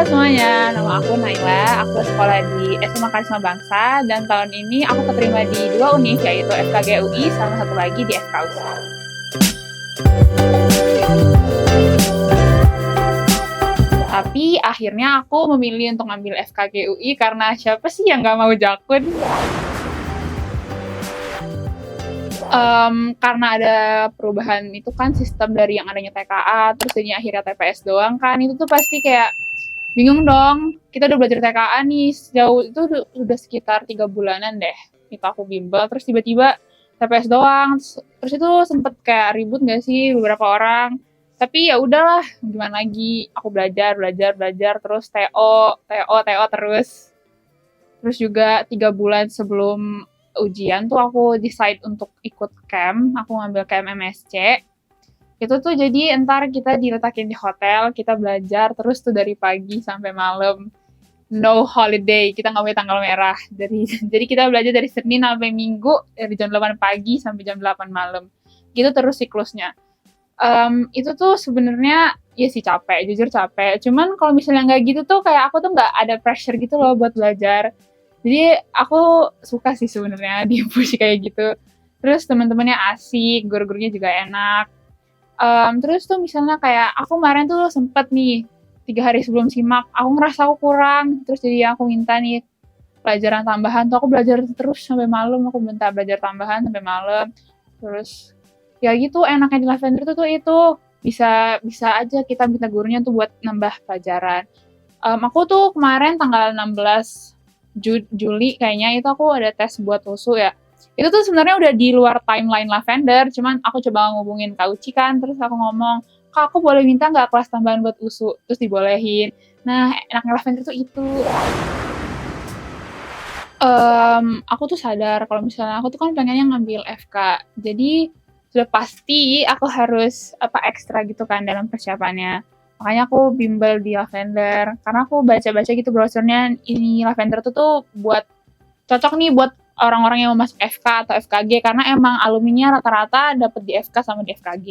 Halo semuanya, nama aku Naila, aku sekolah di SMA Karisma Bangsa, dan tahun ini aku keterima di 2 univ, yaitu FKG UI, sama satu lagi di FKUSA. Tapi akhirnya aku memilih untuk ngambil FKG UI karena siapa sih yang nggak mau jakun? Karena ada perubahan itu kan sistem dari yang adanya TKA, terus jadinya akhirnya TPS doang kan, itu tuh pasti kayak bingung dong. Kita udah belajar TKA nih sejauh itu udah sekitar 3 bulanan deh. Itu aku bimbel, terus tiba-tiba TPS doang. Terus itu sempet kayak ribut nggak sih beberapa orang. Tapi ya udahlah, gimana lagi? Aku belajar terus TO terus. Terus juga 3 bulan sebelum ujian tuh aku decide untuk ikut camp. Aku ngambil camp MSC. Itu tuh jadi entar kita diletakin di hotel, kita belajar terus tuh dari pagi sampai malam. No holiday, kita nggak punya tanggal merah. Jadi kita belajar dari Senin sampai Minggu, dari jam 8 pagi sampai jam 8 malam. Gitu terus siklusnya. Itu tuh sebenarnya ya sih capek, jujur capek. Cuman kalau misalnya nggak gitu tuh kayak aku tuh nggak ada pressure gitu loh buat belajar. Jadi aku suka sih sebenarnya di push kayak gitu. Terus teman-temannya asik, guru-gurunya juga enak. Terus tuh misalnya kayak aku kemarin tuh sempet nih 3 hari sebelum simak, aku ngerasa aku kurang. Terus jadi aku minta nih pelajaran tambahan. Tuh aku belajar terus sampai malam. Aku minta belajar tambahan sampai malam. Terus ya gitu enaknya di Lavender tuh itu bisa aja kita minta gurunya tuh buat nambah pelajaran. Aku tuh kemarin tanggal 16 Juli kayaknya itu aku ada tes buat USU ya. Itu tuh sebenarnya udah di luar timeline Lavender, cuman aku coba ngubungin Kak Uci kan, terus aku ngomong, Kak aku boleh minta nggak kelas tambahan buat USU? Terus dibolehin. Nah enaknya Lavender tuh itu. Aku tuh sadar kalau misalnya aku tuh kan pengennya ngambil FK, jadi sudah pasti aku harus ekstra gitu kan dalam persiapannya. Makanya aku bimbel di Lavender, karena aku baca-baca gitu browsernya ini Lavender tuh buat cocok nih buat orang-orang yang mau masuk FK atau FKG karena emang alumninya rata-rata dapet di FK sama di FKG.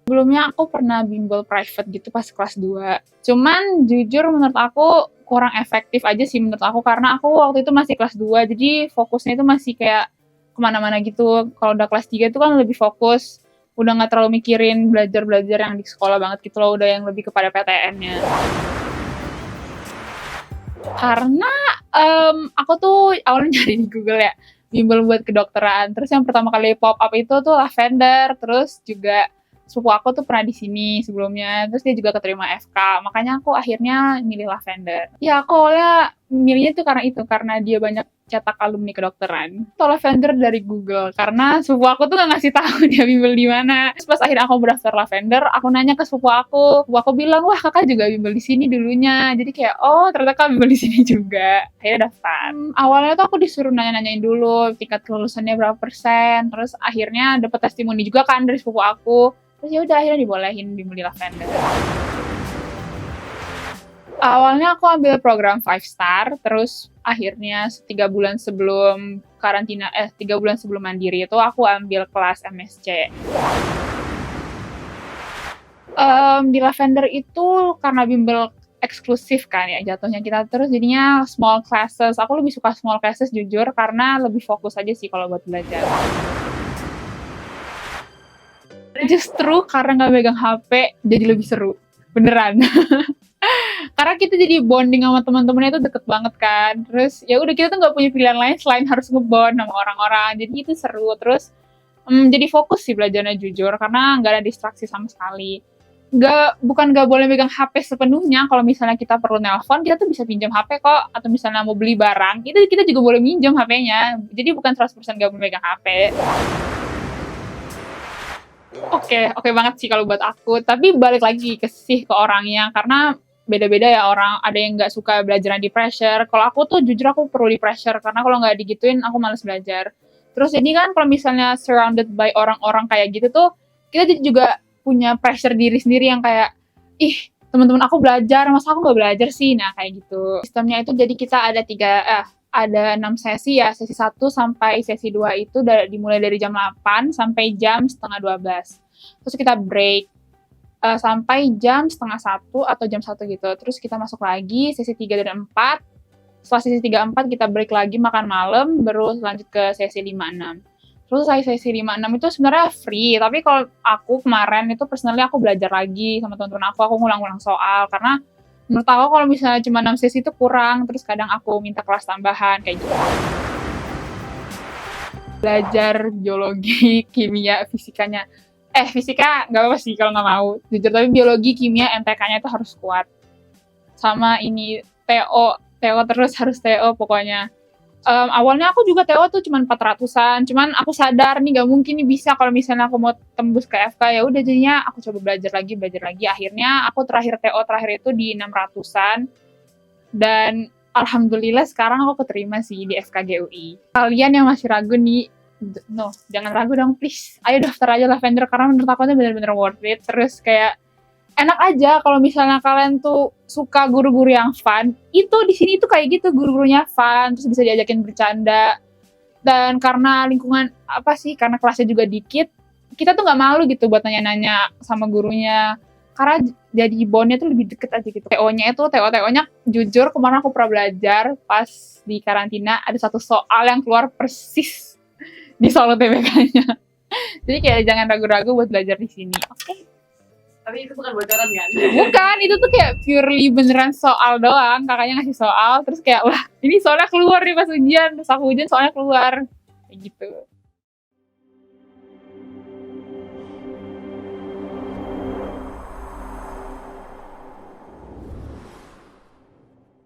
Sebelumnya aku pernah bimbel private gitu pas kelas 2. Cuman jujur menurut aku kurang efektif aja sih menurut aku karena aku waktu itu masih kelas 2 jadi fokusnya itu masih kayak kemana-mana gitu. Kalau udah kelas 3 itu kan lebih fokus, udah nggak terlalu mikirin belajar-belajar yang di sekolah banget gitu loh, udah yang lebih kepada PTN-nya. Karena aku tuh awalnya nyari di Google ya, bimbel buat kedokteran. Terus yang pertama kali pop up itu tuh Lavender, terus juga sepupu aku tuh pernah di sini sebelumnya, terus dia juga keterima FK. Makanya aku akhirnya milih Lavender. Ya aku awalnya milihnya tuh karena dia banyak cetak alumni kedokteran. Atau Lavender dari Google karena sepupu aku tuh gak ngasih tahu dia bimbel di mana. Terus pas akhirnya aku daftar Lavender, aku nanya ke sepupu aku bilang, "Wah, Kakak juga bimbel di sini dulunya." Jadi kayak, "Oh, ternyata Kakak bimbel di sini juga." Akhirnya daftar. Awalnya tuh aku disuruh nanya-nanyain dulu tingkat kelulusannya berapa persen, terus akhirnya dapet testimoni juga kan dari sepupu aku. Terus ya udah akhirnya dibolehin bimbel di Lavender. Awalnya aku ambil program 5 star, terus akhirnya 3 bulan sebelum karantina 3 bulan sebelum mandiri itu aku ambil kelas MSC. Di Lavender itu karena bimbel eksklusif kan ya jatuhnya kita terus jadinya small classes. Aku lebih suka small classes jujur karena lebih fokus aja sih kalau buat belajar. Justru karena nggak megang HP jadi lebih seru, beneran. Karena kita jadi bonding sama teman-temannya itu deket banget kan. Terus ya udah kita tuh nggak punya pilihan lain selain harus ngebond sama orang-orang. Jadi itu seru. Terus jadi fokus sih belajarnya jujur karena nggak ada distraksi sama sekali. Bukan nggak boleh megang HP sepenuhnya. Kalau misalnya kita perlu nelpon, kita tuh bisa pinjam HP kok. Atau misalnya mau beli barang, kita juga boleh minjam HP-nya. Jadi bukan 100% nggak boleh megang HP. Oke banget sih kalau buat aku. Tapi balik lagi ke orangnya karena beda-beda ya orang. Ada yang nggak suka belajaran di pressure. Kalau aku tuh jujur aku perlu di pressure karena kalau nggak digituin aku males belajar. Terus ini kan kalau misalnya surrounded by orang-orang kayak gitu tuh kita juga punya pressure diri sendiri yang kayak ih teman-teman aku belajar masa aku nggak belajar sih. Nah kayak gitu. Sistemnya itu jadi kita ada 6 sesi ya, sesi 1 sampai sesi 2 itu dimulai dari jam 8 sampai jam setengah 12. Terus kita break. sampai jam 12:30 atau jam 1 gitu. Terus kita masuk lagi sesi 3 dan 4. Setelah sesi 3, 4 kita break lagi makan malam, baru lanjut ke sesi 5, 6. Terus sesi 5, 6 itu sebenarnya free, tapi kalau aku kemarin itu personally aku belajar lagi sama teman-teman aku ngulang-ngulang soal, karena menurut aku kalau misalnya cuma 6 sesi itu kurang, terus kadang aku minta kelas tambahan, kayak gitu. Belajar biologi, kimia, fisikanya. Fisika nggak apa-apa sih kalau nggak mau, jujur, tapi biologi, kimia, MTK-nya itu harus kuat. Sama ini, TO terus harus TO pokoknya. Awalnya aku juga TO tuh cuma 400-an, cuman aku sadar nih nggak mungkin nih bisa kalau misalnya aku mau tembus ke FK, ya udah jadinya aku coba belajar lagi. Akhirnya aku terakhir TO itu di 600-an, dan alhamdulillah sekarang aku keterima sih di FKG UI. Kalian yang masih ragu nih, jangan ragu dong please. Ayo daftar aja Lavender, karena menurut aku itu benar-benar worth it. Terus kayak enak aja kalau misalnya kalian tuh suka guru-guru yang fun. Itu di sini tuh kayak gitu, guru-gurunya fun, terus bisa diajakin bercanda. Dan karena lingkungan karena kelasnya juga dikit, kita tuh nggak malu gitu buat nanya-nanya sama gurunya. Karena jadi bondnya tuh lebih deket aja gitu. TO-nya jujur kemarin aku pernah belajar pas di karantina, ada satu soal yang keluar persis di soal TBK-nya. Jadi kayak jangan ragu-ragu buat belajar di sini. Oke. Tapi itu bukan bocoran kan? Bukan, itu tuh kayak purely beneran soal doang. Kakaknya ngasih soal, terus kayak, wah ini soalnya keluar nih pas ujian. Terus aku ujian soalnya keluar. Kayak gitu.